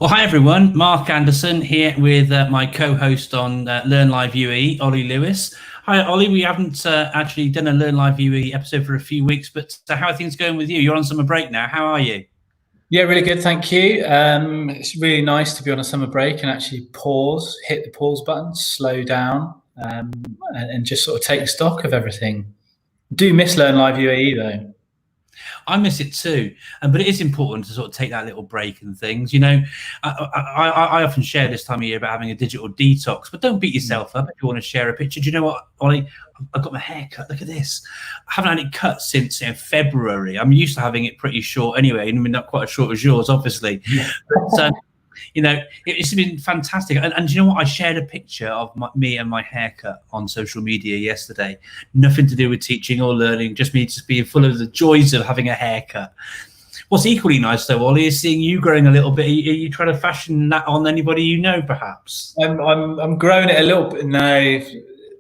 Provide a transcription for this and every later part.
Well, hi everyone. Mark Anderson here with my co-host on Learn Live UE, Ollie Lewis. Hi, Ollie. We haven't actually done a Learn Live UE episode for a few weeks, but how are things going with you? You're on summer break now. How are you? Yeah, really good, thank you. It's really nice to be on a summer break and actually pause, hit the pause button, slow down, and just sort of take stock of everything. Do miss Learn Live UAE though. I miss it too, but it is important to sort of take that little break and things. You know, I often share this time of year about having a digital detox, but don't beat yourself up if you want to share a picture. Do you know what, Ollie? I've got my hair cut. Look at this. I haven't had it cut since February. I'm used to having it pretty short anyway. I mean, not quite as short as yours, obviously. But, you know, it's been fantastic. And you know what? I shared a picture of me and my haircut on social media yesterday. Nothing to do with teaching or learning, just me just being full of the joys of having a haircut. What's equally nice, though, Ollie, is seeing you growing a little bit. Are you trying to fashion that on anybody you know, perhaps? I'm growing it a little bit now.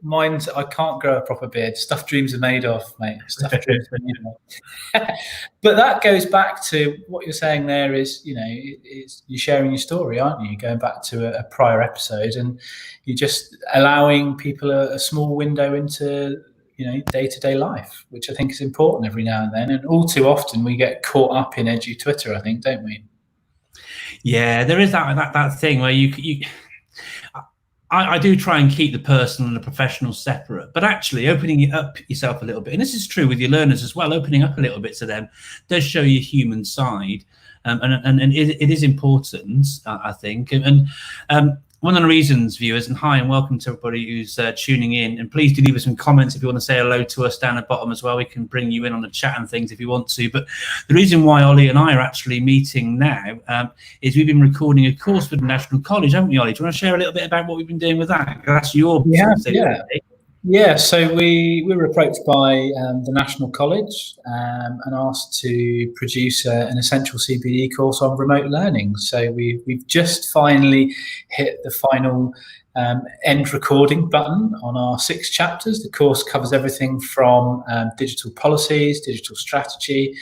Mine's I can't grow a proper beard. Stuff dreams are made of, mate. Stuff dreams are made of. But that goes back to what you're saying there is, you know, you're sharing your story, aren't you? Going back to a prior episode, and you're just allowing people a small window into, you know, day-to-day life, which I think is important every now and then. And all too often we get caught up in edgy Twitter, I think, don't we? Yeah, there is that thing where I do try and keep the personal and the professional separate, but actually opening it up yourself a little bit, and this is true with your learners as well, opening up a little bit to them does show your human side, and it is important, I think. And one of the reasons, viewers, and hi and welcome to everybody who's tuning in, and please do leave us some comments if you want to say hello to us down the bottom as well. We can bring you in on the chat and things if you want to. But the reason why Ollie and I are actually meeting now is we've been recording a course for the National College, haven't we, Ollie? Do you want to share a little bit about what we've been doing with that? That's your Yeah, so we were approached by the National College and asked to produce an essential CPD course on remote learning. So we've just finally hit the final end recording button on our 6 chapters. The course covers everything from digital policies, digital strategy,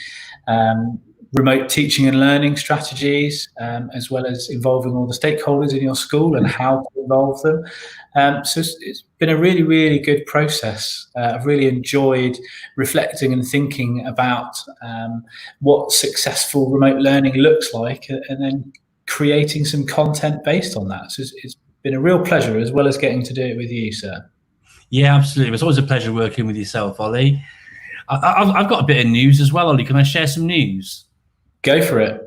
remote teaching and learning strategies, as well as involving all the stakeholders in your school and how to involve them. So it's been a really, really good process. I've really enjoyed reflecting and thinking about what successful remote learning looks like, and then creating some content based on that. So it's been a real pleasure, as well as getting to do it with you, sir. Yeah, absolutely. It's always a pleasure working with yourself, Ollie. I've got a bit of news as well, Ollie. Can I share some news? Go for it.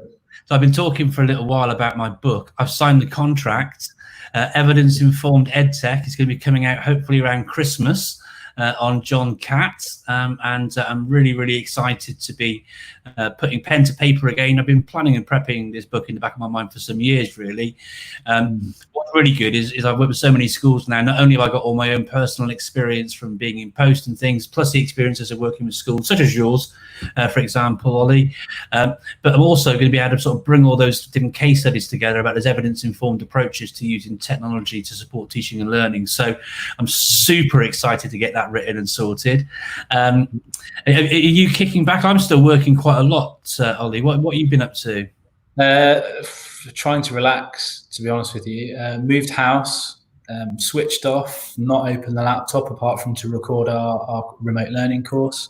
So I've been talking for a little while about my book. I've signed the contract. Evidence-informed EdTech is going to be coming out hopefully around Christmas on John Catt, and I'm really, really excited to be putting pen to paper again. I've been planning and prepping this book in the back of my mind for some years, really. What's really good is I've worked with so many schools now. Not only have I got all my own personal experience from being in post and things, plus the experiences of working with schools, such as yours, for example, Ollie, but I'm also going to be able to sort of bring all those different case studies together about those evidence-informed approaches to using technology to support teaching and learning. So I'm super excited to get that written and sorted. Are you kicking back? I'm still working quite a lot, Ollie. What have you been up to? Trying to relax, to be honest with you. Moved house, switched off, not opened the laptop apart from to record our remote learning course.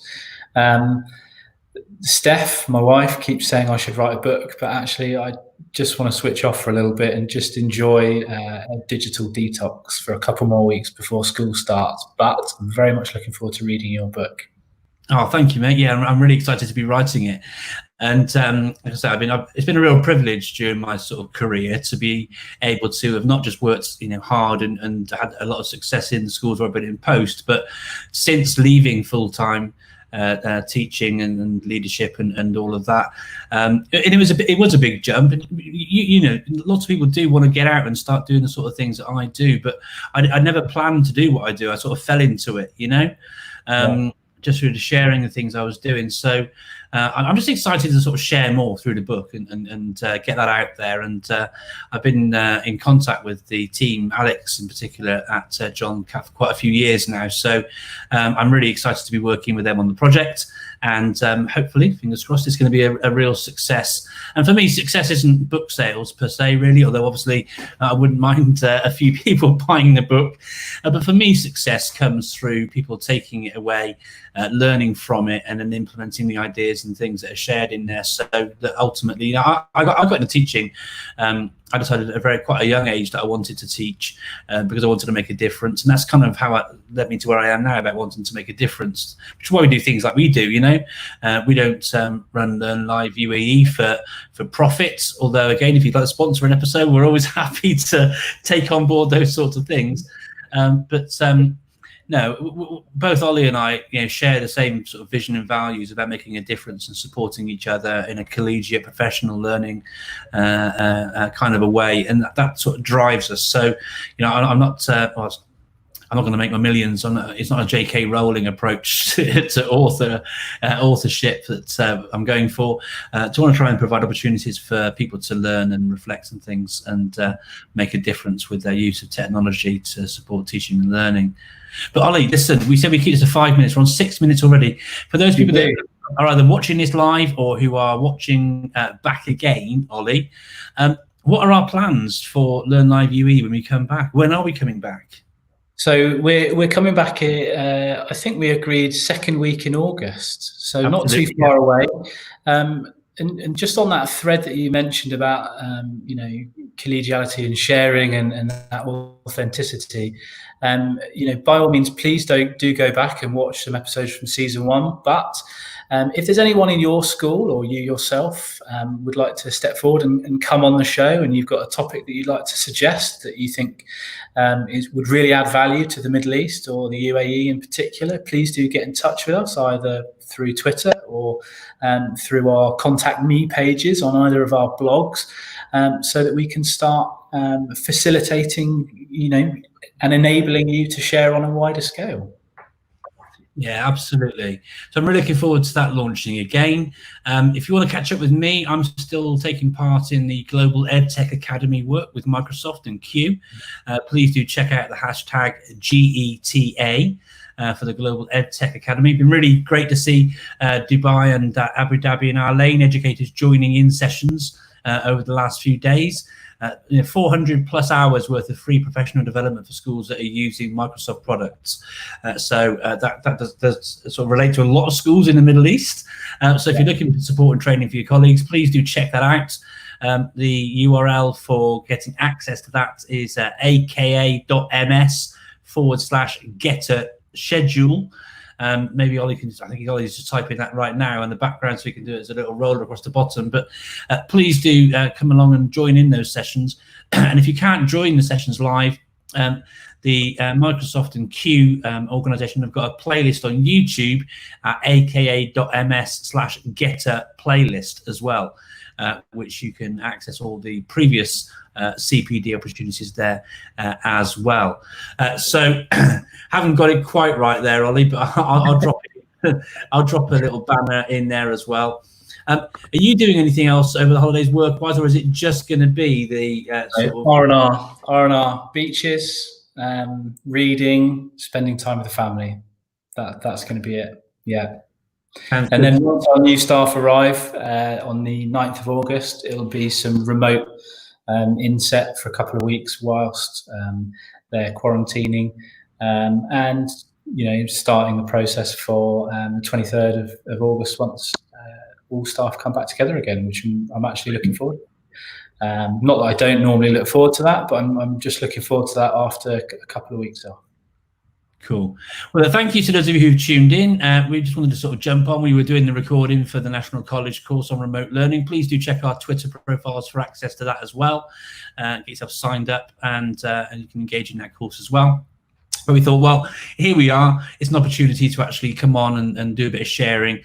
Steph, my wife, keeps saying I should write a book, but actually I just want to switch off for a little bit and just enjoy a digital detox for a couple more weeks before school starts. But I'm very much looking forward to reading your book. Oh, thank you, mate. Yeah, I'm really excited to be writing it. And like I say, it's been a real privilege during my sort of career to be able to have not just worked, you know, hard and had a lot of success in the schools where I've been in post, but since leaving full-time teaching and leadership and all of that, and it was a big jump. And you know, lots of people do want to get out and start doing the sort of things that I do, but I never planned to do what I do. I sort of fell into it, you know. Just through the sharing the things I was doing. So I'm just excited to sort of share more through the book and get that out there. And I've been in contact with the team, Alex in particular, at John Catt for quite a few years now. So I'm really excited to be working with them on the project. And hopefully, fingers crossed, it's going to be a real success. And for me, success isn't book sales per se, really, although obviously I wouldn't mind a few people buying the book. But for me, success comes through people taking it away, learning from it, and then implementing the ideas and things that are shared in there. So that ultimately, I got into teaching. I decided at quite a young age that I wanted to teach because I wanted to make a difference, and that's kind of how it led me to where I am now, about wanting to make a difference, which is why we do things like we do. We don't run Learn Live UAE for profit, although again, if you'd like to sponsor an episode, we're always happy to take on board those sorts of things. No, both Olly and I, share the same sort of vision and values about making a difference and supporting each other in a collegiate, professional learning kind of a way, and that sort of drives us. So, I'm not. I'm not going to make my millions on. It's not a J.K. Rowling approach to authorship that I'm going for. To want to try and provide opportunities for people to learn and reflect on things and make a difference with their use of technology to support teaching and learning. But Olly, listen, we said we keep this to 5 minutes. We're on 6 minutes already. For those people that are either watching this live or who are watching back again, Olly, what are our plans for Learn Live UE when we come back? When are we coming back? So we're coming back. I think we agreed second week in August, so not too far away. And just on that thread that you mentioned about collegiality and sharing and that authenticity, by all means, please do go back and watch some episodes from season 1. But if there's anyone in your school or you yourself would like to step forward and come on the show, and you've got a topic that you'd like to suggest that you think would really add value to the Middle East or the UAE in particular, please do get in touch with us either through Twitter or through our contact me pages on either of our blogs, so that we can start facilitating, and enabling you to share on a wider scale. Yeah, absolutely. So I'm really looking forward to that launching again. If you want to catch up with me, I'm still taking part in the Global EdTech Academy work with Microsoft and Q. Please do check out the hashtag GETA for the Global EdTech Academy. It's been really great to see Dubai and Abu Dhabi and Al Ain educators joining in sessions over the last few days. 400 plus hours worth of free professional development for schools that are using Microsoft products. So that does sort of relate to a lot of schools in the Middle East. So if you're looking for support and training for your colleagues, please do check that out. The URL for getting access to that is aka.ms/getter-schedule. Maybe Olly can, I think Olly's just typing that right now in the background so we can do it as a little roller across the bottom. But please do come along and join in those sessions. And if you can't join the sessions live, the Microsoft and Q organization have got a playlist on YouTube at aka.ms/getter playlist as well, which you can access all the previous CPD opportunities there as well. So haven't got it quite right there, Olly, but I'll drop it. I'll drop a little banner in there as well. Are you doing anything else over the holidays work-wise, or is it just going to be the R&R beaches, reading, spending time with the family? That's going to be it. Yeah. And then once our new staff arrive on the 9th of August, it'll be some remote inset for a couple of weeks whilst they're quarantining, and starting the process for the 23rd of August once all staff come back together again, which I'm actually looking forward to. Not that I don't normally look forward to that, but I'm just looking forward to that after a couple of weeks off. Cool. Well, thank you to those of you who tuned in. We just wanted to sort of jump on. We were doing the recording for the National College course on remote learning. Please do check our Twitter profiles for access to that as well. Get yourself signed up and you can engage in that course as well. But we thought, well, here we are. It's an opportunity to actually come on and do a bit of sharing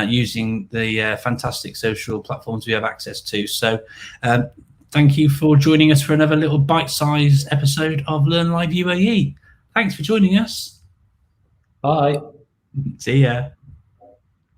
using the fantastic social platforms we have access to. So thank you for joining us for another little bite-sized episode of Learn Live UAE. Thanks for joining us. Bye. See ya.